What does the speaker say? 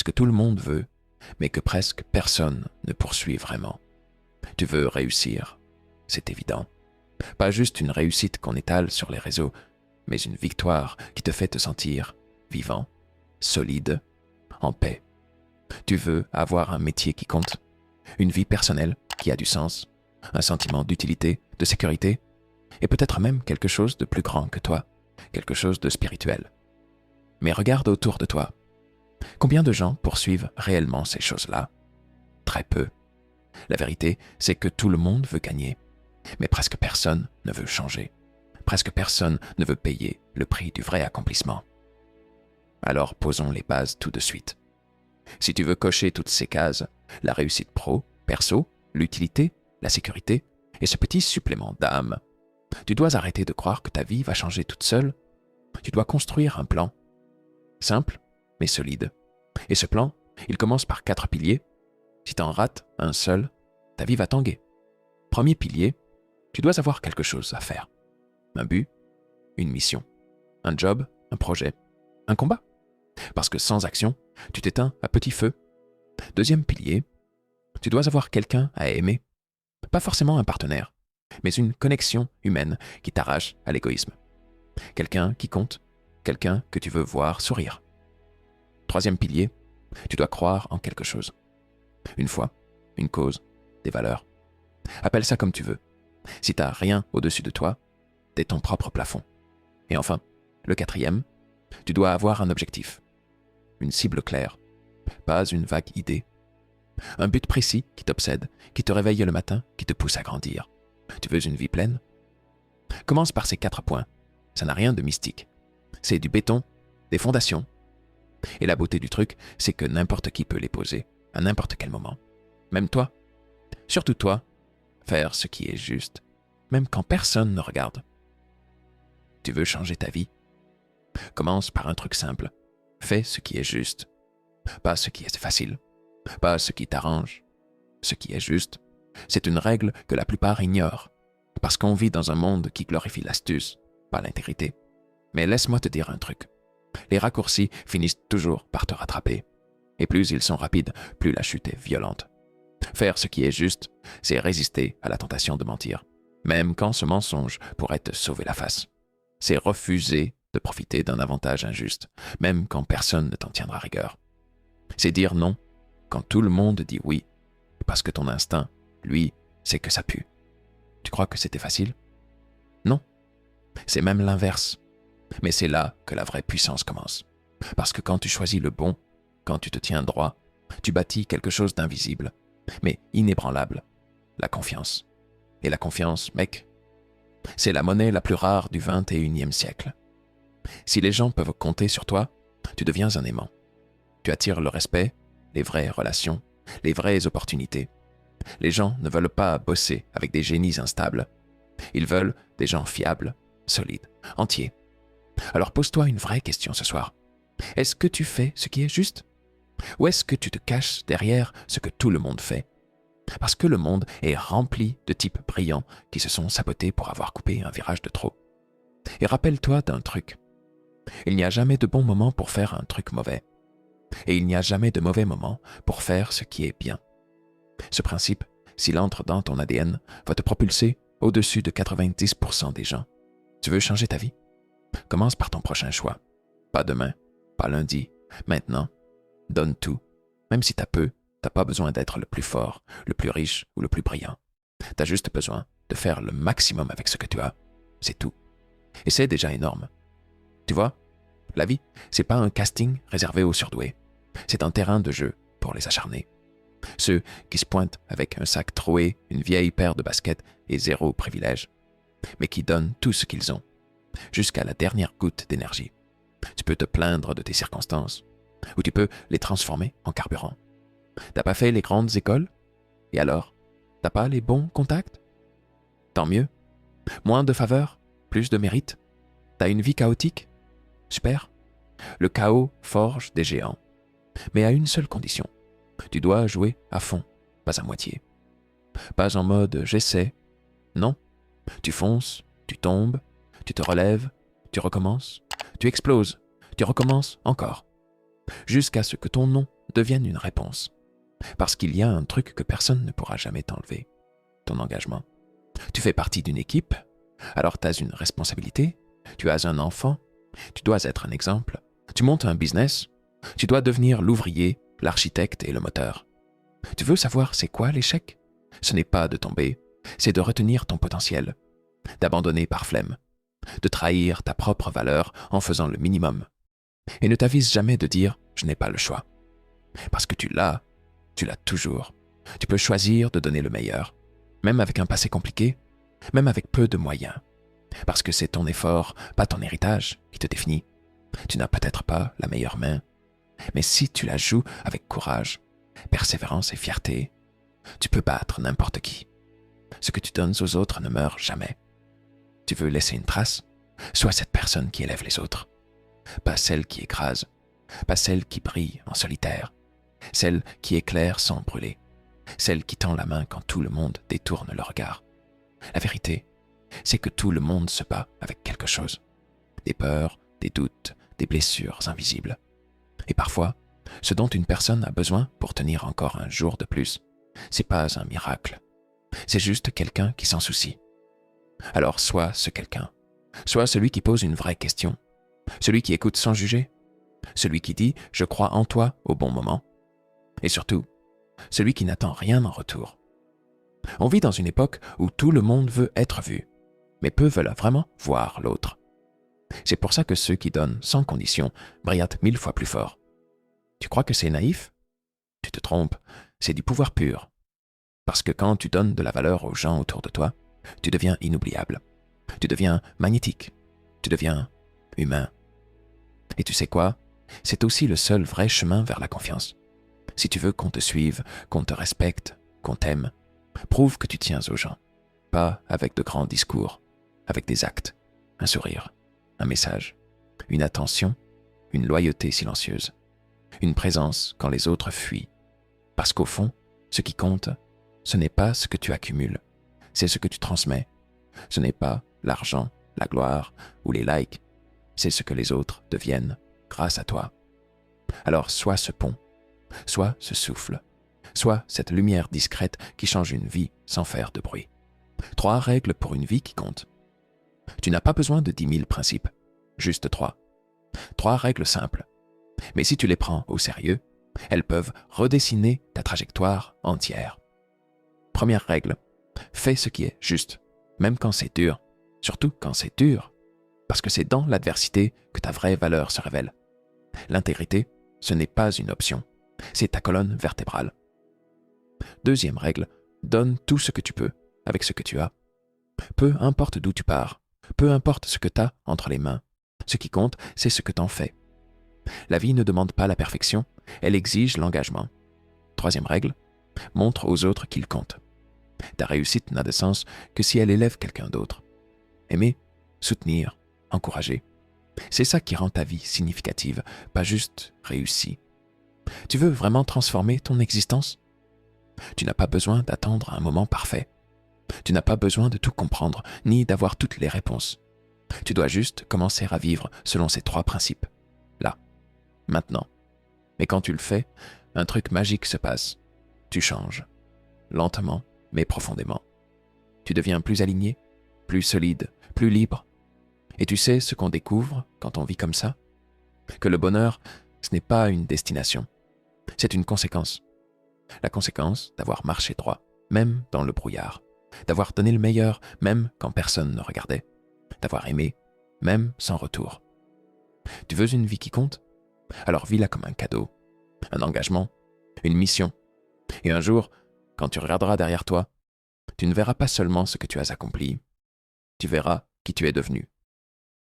ce que tout le monde veut, mais que presque personne ne poursuit vraiment. Tu veux réussir, c'est évident. Pas juste une réussite qu'on étale sur les réseaux, mais une victoire qui te fait te sentir vivant, solide, en paix. Tu veux avoir un métier qui compte, une vie personnelle qui a du sens, un sentiment d'utilité, de sécurité, et peut-être même quelque chose de plus grand que toi, quelque chose de spirituel. Mais regarde autour de toi. Combien de gens poursuivent réellement ces choses-là? Très peu. La vérité, c'est que tout le monde veut gagner, mais presque personne ne veut changer. Presque personne ne veut payer le prix du vrai accomplissement. Alors posons les bases tout de suite. Si tu veux cocher toutes ces cases, la réussite pro, perso, l'utilité, la sécurité et ce petit supplément d'âme, tu dois arrêter de croire que ta vie va changer toute seule. Tu dois construire un plan. Simple, mais solide. Et ce plan, il commence par 4 piliers. Si tu en rates un seul, ta vie va tanguer. Premier pilier, tu dois avoir quelque chose à faire. Un but, une mission, un job, un projet, un combat. Parce que sans action, tu t'éteins à petit feu. Deuxième pilier, tu dois avoir quelqu'un à aimer. Pas forcément un partenaire, mais une connexion humaine qui t'arrache à l'égoïsme. Quelqu'un qui compte, quelqu'un que tu veux voir sourire. Troisième pilier, tu dois croire en quelque chose. Une foi, une cause, des valeurs. Appelle ça comme tu veux. Si t'as rien au-dessus de toi, t'es ton propre plafond. Et enfin, le quatrième, tu dois avoir un objectif. Une cible claire, pas une vague idée. Un but précis qui t'obsède, qui te réveille le matin, qui te pousse à grandir. Tu veux une vie pleine? Commence par ces 4 points. Ça n'a rien de mystique. C'est du béton, des fondations. Et la beauté du truc, c'est que n'importe qui peut les poser, à n'importe quel moment. Même toi. Surtout toi. Faire ce qui est juste, même quand personne ne regarde. Tu veux changer ta vie? Commence par un truc simple. Fais ce qui est juste. Pas ce qui est facile. Pas ce qui t'arrange. Ce qui est juste, c'est une règle que la plupart ignorent, parce qu'on vit dans un monde qui glorifie l'astuce, pas l'intégrité. Mais laisse-moi te dire un truc. Les raccourcis finissent toujours par te rattraper. Et plus ils sont rapides, plus la chute est violente. Faire ce qui est juste, c'est résister à la tentation de mentir, même quand ce mensonge pourrait te sauver la face. C'est refuser de profiter d'un avantage injuste, même quand personne ne t'en tiendra rigueur. C'est dire non quand tout le monde dit oui, parce que ton instinct, lui, c'est que ça pue. Tu crois que c'était facile? Non. C'est même l'inverse. Mais c'est là que la vraie puissance commence. Parce que quand tu choisis le bon, quand tu te tiens droit, tu bâtis quelque chose d'invisible, mais inébranlable, la confiance. Et la confiance, mec, c'est la monnaie la plus rare du 21e siècle. Si les gens peuvent compter sur toi, tu deviens un aimant. Tu attires le respect, les vraies relations, les vraies opportunités. Les gens ne veulent pas bosser avec des génies instables. Ils veulent des gens fiables, solides, entiers. Alors pose-toi une vraie question ce soir. Est-ce que tu fais ce qui est juste? Ou est-ce que tu te caches derrière ce que tout le monde fait? Parce que le monde est rempli de types brillants qui se sont sabotés pour avoir coupé un virage de trop. Et rappelle-toi d'un truc. Il n'y a jamais de bon moment pour faire un truc mauvais. Et il n'y a jamais de mauvais moment pour faire ce qui est bien. Ce principe, s'il entre dans ton ADN, va te propulser au-dessus de 90% des gens. Tu veux changer ta vie? Commence par ton prochain choix. Pas demain, pas lundi, maintenant. Donne tout. Même si t'as peu, t'as pas besoin d'être le plus fort, le plus riche ou le plus brillant. T'as juste besoin de faire le maximum avec ce que tu as. C'est tout. Et c'est déjà énorme. Tu vois, la vie, c'est pas un casting réservé aux surdoués. C'est un terrain de jeu pour les acharnés. Ceux qui se pointent avec un sac troué, une vieille paire de baskets et 0 privilège, mais qui donnent tout ce qu'ils ont, jusqu'à la dernière goutte d'énergie. Tu peux te plaindre de tes circonstances, ou tu peux les transformer en carburant. T'as pas fait les grandes écoles? Et alors, t'as pas les bons contacts? Tant mieux. Moins de faveurs, plus de mérite. T'as une vie chaotique? Super. Le chaos forge des géants. Mais à une seule condition. Tu dois jouer à fond, pas à moitié. Pas en mode j'essaie. Non. Tu fonces, tu tombes, tu te relèves, tu recommences, tu exploses, tu recommences encore. Jusqu'à ce que ton nom deviennent une réponse. Parce qu'il y a un truc que personne ne pourra jamais t'enlever, ton engagement. Tu fais partie d'une équipe, alors tu as une responsabilité, tu as un enfant, tu dois être un exemple, tu montes un business, tu dois devenir l'ouvrier, l'architecte et le moteur. Tu veux savoir c'est quoi l'échec? Ce n'est pas de tomber, c'est de retenir ton potentiel, d'abandonner par flemme, de trahir ta propre valeur en faisant le minimum. Et ne t'avise jamais de dire « je n'ai pas le choix ». Parce que tu l'as toujours. Tu peux choisir de donner le meilleur, même avec un passé compliqué, même avec peu de moyens. Parce que c'est ton effort, pas ton héritage, qui te définit. Tu n'as peut-être pas la meilleure main, mais si tu la joues avec courage, persévérance et fierté, tu peux battre n'importe qui. Ce que tu donnes aux autres ne meurt jamais. Tu veux laisser une trace? Sois cette personne qui élève les autres. Pas celle qui écrase, pas celle qui brille en solitaire, celle qui éclaire sans brûler, celle qui tend la main quand tout le monde détourne le regard. La vérité, c'est que tout le monde se bat avec quelque chose. Des peurs, des doutes, des blessures invisibles. Et parfois, ce dont une personne a besoin pour tenir encore un jour de plus, c'est pas un miracle. C'est juste quelqu'un qui s'en soucie. Alors sois ce quelqu'un. Sois celui qui pose une vraie question. Celui qui écoute sans juger. Celui qui dit « je crois en toi » au bon moment. Et surtout, celui qui n'attend rien en retour. On vit dans une époque où tout le monde veut être vu, mais peu veulent vraiment voir l'autre. C'est pour ça que ceux qui donnent sans condition brillantent 1000 fois plus fort. Tu crois que c'est naïf? Tu te trompes, c'est du pouvoir pur. Parce que quand tu donnes de la valeur aux gens autour de toi, tu deviens inoubliable. Tu deviens magnétique. Tu deviens humain. Et tu sais quoi? C'est aussi le seul vrai chemin vers la confiance. Si tu veux qu'on te suive, qu'on te respecte, qu'on t'aime, prouve que tu tiens aux gens. Pas avec de grands discours, avec des actes, un sourire, un message, une attention, une loyauté silencieuse, une présence quand les autres fuient. Parce qu'au fond, ce qui compte, ce n'est pas ce que tu accumules, c'est ce que tu transmets. Ce n'est pas l'argent, la gloire ou les likes, c'est ce que les autres deviennent grâce à toi. Alors sois ce pont, sois ce souffle, sois cette lumière discrète qui change une vie sans faire de bruit. 3 règles pour une vie qui compte. Tu n'as pas besoin de 10 000 principes, juste 3. 3 règles simples. Mais si tu les prends au sérieux, elles peuvent redessiner ta trajectoire entière. Première règle, fais ce qui est juste, même quand c'est dur, surtout quand c'est dur, parce que c'est dans l'adversité que ta vraie valeur se révèle. L'intégrité, ce n'est pas une option, c'est ta colonne vertébrale. Deuxième règle, donne tout ce que tu peux avec ce que tu as. Peu importe d'où tu pars, peu importe ce que tu as entre les mains, ce qui compte, c'est ce que tu en fais. La vie ne demande pas la perfection, elle exige l'engagement. Troisième règle, montre aux autres qu'ils comptent. Ta réussite n'a de sens que si elle élève quelqu'un d'autre. Aimer, soutenir, encourager. C'est ça qui rend ta vie significative, pas juste réussie. Tu veux vraiment transformer ton existence? Tu n'as pas besoin d'attendre un moment parfait. Tu n'as pas besoin de tout comprendre, ni d'avoir toutes les réponses. Tu dois juste commencer à vivre selon ces 3 principes. Là, maintenant. Mais quand tu le fais, un truc magique se passe. Tu changes. Lentement, mais profondément. Tu deviens plus aligné, plus solide, plus libre. Et tu sais ce qu'on découvre quand on vit comme ça? Que le bonheur, ce n'est pas une destination. C'est une conséquence. La conséquence d'avoir marché droit, même dans le brouillard. D'avoir donné le meilleur, même quand personne ne regardait. D'avoir aimé, même sans retour. Tu veux une vie qui compte? Alors vis-la comme un cadeau, un engagement, une mission. Et un jour, quand tu regarderas derrière toi, tu ne verras pas seulement ce que tu as accompli, tu verras qui tu es devenu.